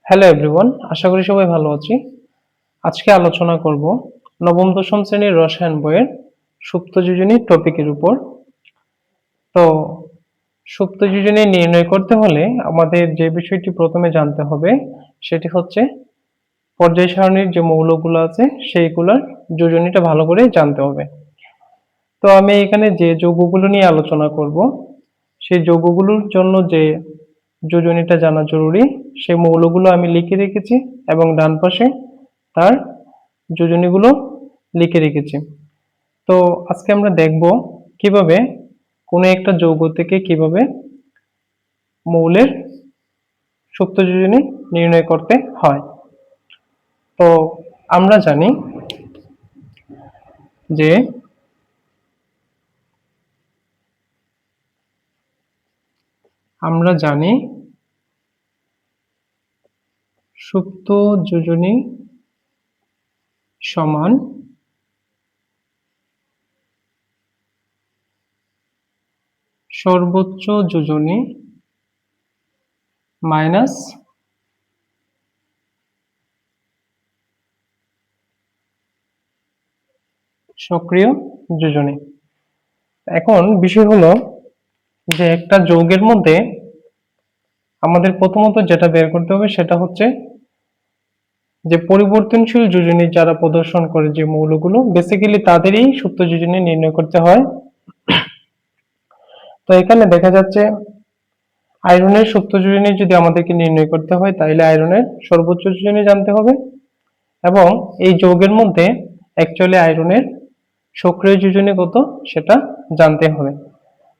Hello everyone, আশা করি সবাই ভালো আছি। আজকে আলোচনা করব নবম দশম শ্রেণীর রসায়ন বইয়ের সুপ্ত যোজনী টপিকের উপর। তো সুপ্ত যোজনী নির্ণয় করতে হলে আমাদের যে বিষয়টি প্রথমে জানতে হবে সেটি হচ্ছে পর্যায় সারণীর যে মৌলগুলো আছে সেইগুলোর যোজনীটা ভালো করে জানতে হবে। তো আমি এখানে যে যৌগগুলো নিয়ে আলোচনা করব সেই যৌগগুলোর জন্য যে যোজনীটা জানা জরুরি সেই মৌলগুলো আমি লিখে রেখেছি এবং ডান পাশে তার যোজনীগুলো লিখে রেখেছি। তো আজকে আমরা দেখব কিভাবে কোনো একটা যৌগ থেকে কিভাবে মৌলের সুপ্ত যোজনী নির্ণয় করতে হয়। তো আমরা জানি যে সুপ্ত যোজনী সমান সর্বোচ্চ যোজনী মাইনাস সক্রিয় যোজনী। এখন বিষয় হলো যে একটা যৌগের মধ্যে আমাদের প্রথমত যেটা বের করতে হবে সেটা হচ্ছে যে পরিবর্তনশীল যোজনী যারা প্রদর্শন করে যে মৌলগুলো বেসিক্যালি তাদেরই সুপ্ত যোজনী নির্ণয় করতে হয়। তো এখানে দেখা যাচ্ছে আয়রনের সুপ্ত যোজনী যদি আমাদেরকে নির্ণয় করতে হয় তাহলে আয়রনের সর্বোচ্চ যোজনী জানতে হবে এবং এই যৌগের মধ্যে অ্যাকচুয়ালি আয়রনের সক্রিয় যোজনী কত সেটা জানতে হবে।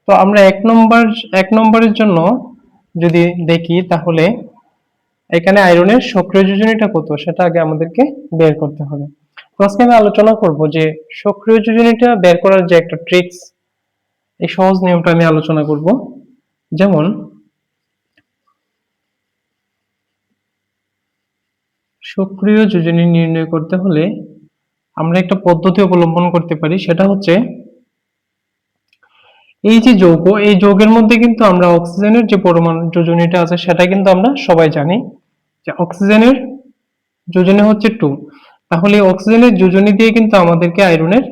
তো আমরা এক নম্বরের জন্য যদি দেখি তাহলে এখানে আয়রনের সক্রিয় যোজনীটা কত সেটা আগে আমাদেরকে বের করতে হবে। তো আজকে আমি আলোচনা করব যে সক্রিয় যোজনীটা বের করার যে একটা ট্রিক্স, এই সহজ নিয়মটা আমি আলোচনা করব। যেমন সক্রিয় যোজনী নির্ণয় করতে হলে আমরা একটা পদ্ধতি অবলম্বন করতে পারি, সেটা হচ্ছে এই যে যৌগ, এই যৌগের মধ্যে কিন্তু আমরা অক্সিজেনের যে পরমাণু যোজনীটা আছে সেটা কিন্তু আমরা সবাই জানি যে অক্সিজেনের যোজনী হচ্ছে 2। তাহলে অক্সিজেনের যোজনী দিয়ে কিন্তু আমাদেরকে আয়রনের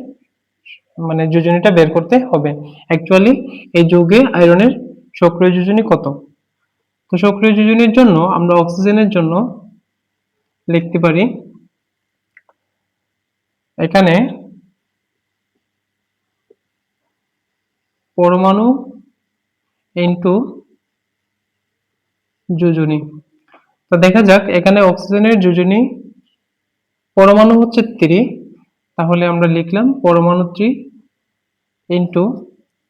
যোজনীটা বের করতে হবে। অ্যাকচুয়ালি এই যৌগে আয়রনের সক্রিয় যোজনী কত। তো সক্রিয় যোজনীর জন্য আমরা অক্সিজেনের জন্য লিখতে পারি এখানে পরমাণু ইনটু যোজনী। তো দেখা যাক এখানে অক্সিজেনের যোজনী পরমাণু হচ্ছে 3, তাহলে আমরা লিখলাম পরমাণু 3 ইনটু,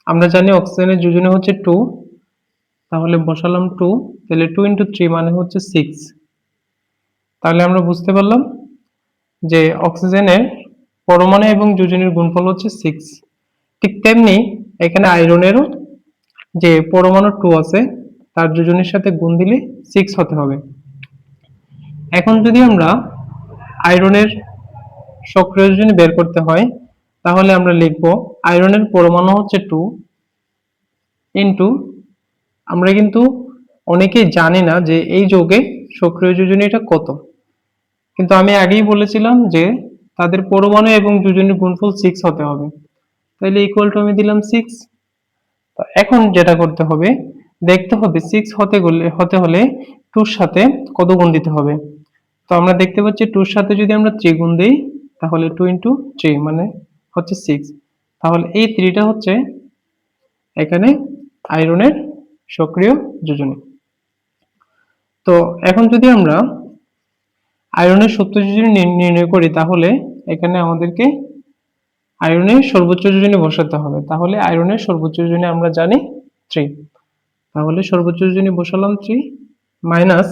আমরা জানি অক্সিজেনের যোজনী হচ্ছে 2, তাহলে বসালাম 2, তাহলে 2 ইনটু 3 মানে হচ্ছে 6। তাহলে আমরা বুঝতে পারলাম যে অক্সিজেনের পরমাণু এবং যোজনীর গুণফল হচ্ছে 6। ঠিক তেমনি এখানে আয়রনেরও যে পরমাণু 2 আছে তার যোজনীর সাথে গুণ দিলে 6 হতে হবে। এখন যদি আমরা আয়রনের সক্রিয় যোজনী বের করতে হয় তাহলে আমরা লিখব আয়রনের পরমাণু হচ্ছে 2 ইনটু, আমরা কিন্তু অনেকেই জানি না যে এই যৌগে সক্রিয় যোজনীটা কত, কিন্তু আমি আগেই বলেছিলাম যে তাদের পরমাণু এবং যোজনীর গুণফল 6 হতে হবে। তাহলে ইকুয়াল টু আমি দিলাম 6। তো এখন যেটা করতে হবে, দেখতে হবে 6 হতে হলে 2 এর সাথে কত গুণ দিতে হবে। তো আমরা দেখতে পাচ্ছি 2 এর সাথে যদি আমরা 3 গুণ দেই তাহলে 2 ইনটু 3 মানে হচ্ছে 6। তাহলে এই 3 টা হচ্ছে এখানে আয়রনের সক্রিয় যোজনী। তো এখন যদি আমরা আয়রনের সুপ্ত যোজনী নির্ণয় করি তাহলে এখানে আমাদেরকে আয়রনের সর্বোচ্চ যোজনী বসাতে হবে। তাহলে আয়রনের সর্বোচ্চ যোজনী আমরা জানি 3, তাহলে সর্বোচ্চ যোজনী বসালাম 3 মাইনাস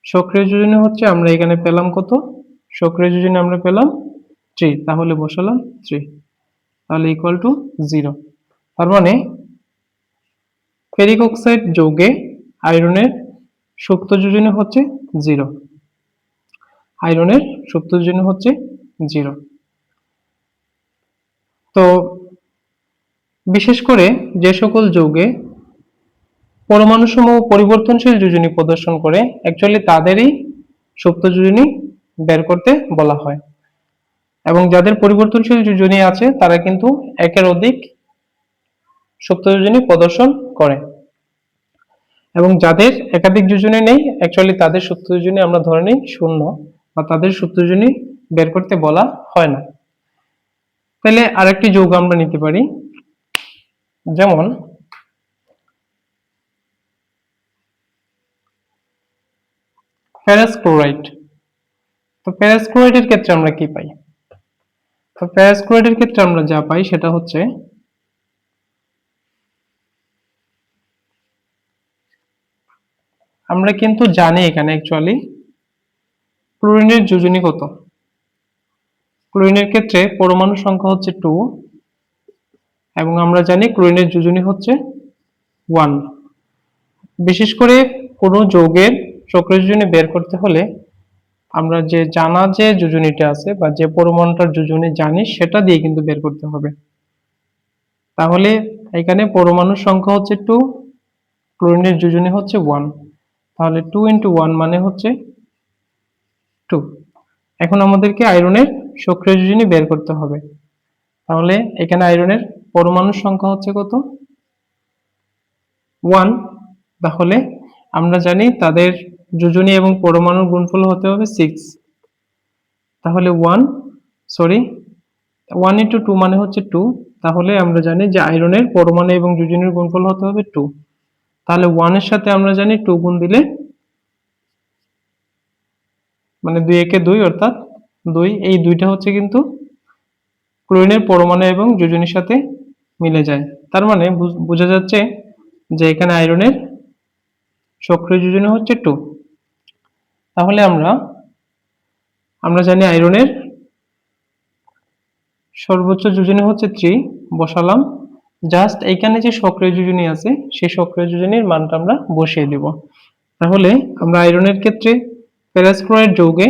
সক্রিয় যোজনী হচ্ছে আমরা এখানে পেলাম কত, সক্রিয় যোজনী আমরা পেলাম 3, তাহলে বসালাম 3, তাহলে ইকুয়াল টু 0। তার মানে ফেরিক অক্সাইড যৌগে আয়রনের সুপ্ত যোজনী হচ্ছে 0, আয়রনের সুপ্ত যোজনী হচ্ছে 0। তো বিশেষ করে যে সকল যৌগে পরমাণুসমূহ পরিবর্তনশীল যোজনী প্রদর্শন করে অ্যাকচুয়ালি তাদেরই সুপ্ত যোজনী বের করতে বলা হয়। এবং যাদের পরিবর্তনশীল যোজনী আছে তারা কিন্তু একের অধিক সুপ্ত যোজনী প্রদর্শন করে। এবং যাদের একাধিক যোজনী নেই অ্যাকচুয়ালি তাদের সুপ্ত যোজনী আমরা ধরে নিই শূন্য, বা তাদের সুপ্ত যোজনী বের করতে বলা হয় না। তাহলে আরেকটি যৌগ আমরা নিতে পারি, যেমন ফেরাস ক্লোরাইড। তো ফেরাস ক্লোরাইডের ক্ষেত্রে আমরা কি পাই? তো ফেরাস ক্লোরাইডের ক্ষেত্রে আমরা যা পাই সেটা হচ্ছে আমরা কিন্তু জানি এখানে অ্যাকচুয়ালি ক্লোরিনের যোজনী কত। ক্লোরিনের ক্ষেত্রে পরমাণু সংখ্যা হচ্ছে 2 এবং আমরা জানি ক্লোরিনের যোজনী হচ্ছে 1। বিশেষ করে কোনো যৌগের চক্র যোজনী বের করতে হলে আমরা যে জানা যে যোজনীটা আছে বা যে পরমাণুটার যোজনী জানি সেটা দিয়ে কিন্তু বের করতে হবে। তাহলে এখানে পরমাণুর সংখ্যা হচ্ছে 2, ক্লোরিনের যোজনী হচ্ছে 1, তাহলে 2 × 1 মানে হচ্ছে 2। এখন আমাদেরকে আয়রনের সক্রিয় যোজনী বের করতে হবে। তাহলে এখানে আয়রনের পরমাণুর সংখ্যা হচ্ছে কত? 1। তাহলে আমরা জানি তাদের যোজনী এবং পরমাণুর গুণফল হতে হবে 6। তাহলে 1 × 2 মানে হচ্ছে 2। তাহলে আমরা জানি যে আয়রনের পরমাণু এবং যোজনীর গুণফল হতে হবে 2। তাহলে 1 এর সাথে আমরা জানি 2 গুণ দিলে মানে 2 একে 2 অর্থাৎ 2, এই দুইটা হচ্ছে কিন্তু ক্লোরিনের পরমাণু এবং যোজনীর সাথে মিলে যায়। তার মানে বোঝা যাচ্ছে যে এখানে আয়রনের সক্রিয় যোজনী হচ্ছে 2। তাহলে আমরা জানি আয়রনের সর্বোচ্চ যোজনী হচ্ছে 3 বসালাম। জাস্ট এখানে যে সক্রিয় যোজনী আছে সেই সক্রিয় যোজনীর মানটা আমরা বসিয়ে দেব। তাহলে আমরা আয়রনের ক্ষেত্রে ফেরাস ক্লোরাইড যৌগে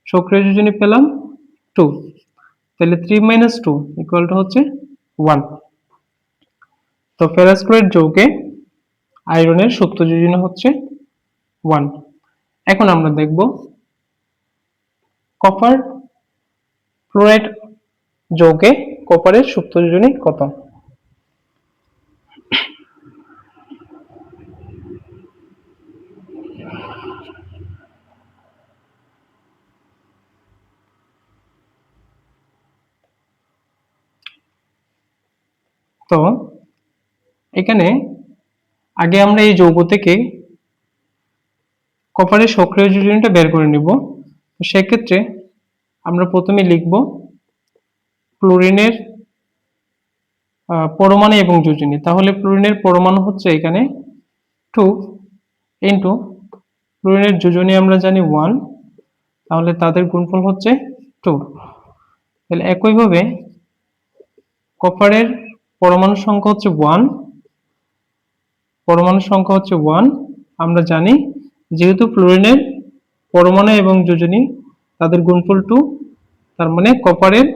সক্রিয় যোজনী পেলাম 2। তাহলে 3 - 2 = হচ্ছে 1। তো ফেরাস ক্লোরাইড যৌগে আয়রনের সুপ্ত যোজনী হচ্ছে 1। এখন আমরা দেখব কপার ফ্লোরাইড যৌগে কপারের সুপ্ত যোজনী কত। তো এখানে আগে আমরা এই যৌগ থেকে কপারের সক্রিয় যোজনীটা বের করে নিব। তো সেক্ষেত্রে আমরা প্রথমে লিখব ক্লোরিনের পরমাণু এবং যোজনী। তাহলে ক্লোরিনের পরমাণু হচ্ছে এখানে 2 ইন্টু ক্লোরিনের যোজনী আমরা জানি 1, তাহলে তাদের গুণফল হচ্ছে 2। তাহলে একইভাবে কপারের পরমাণু সংখ্যা হচ্ছে 1, পরমাণুর সংখ্যা হচ্ছে 1। আমরা জানি যেহেতু ফ্লোরিনের পরমাণু এবং যোজনী তাদের গুণফল 2, তার মানে কপারের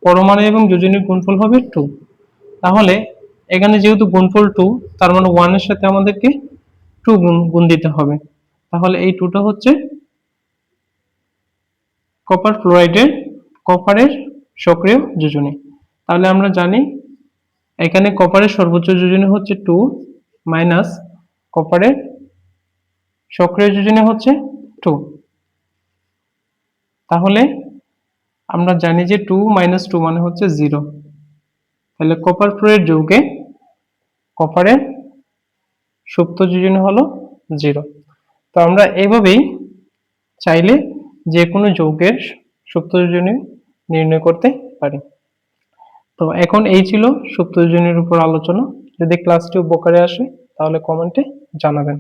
পরমাণু এবং যোজনীর গুণফল হবে 2। তাহলে এখানে যেহেতু গুণফল 2, তার মানে 1 এর সাথে আমাদেরকে 2 গুণ দিতে হবে। তাহলে এই 2টা হচ্ছে কপারের সক্রিয় যোজনী। তাহলে আমরা জানি এখানে কপারের সর্বোচ্চ যোজনী হচ্ছে 2 মাইনাস কপারের সক্রিয় যোজনী হচ্ছে 2। তাহলে আমরা জানি যে 2 - 2 মানে হচ্ছে 0। তাহলে কপার ফ্লোরাইড যৌগে কপারের সুপ্ত যোজনী হলো 0। তো আমরা এইভাবেই চাইলে যে কোনো যৌগের সুপ্ত যোজনী নির্ণয় করতে পারি। তো এখন এই ছিল সুপ্ত যোজনীর উপর আলোচনা। যদি ক্লাসটি উপকারে আসে তাহলে কমেন্টে জানাবেন।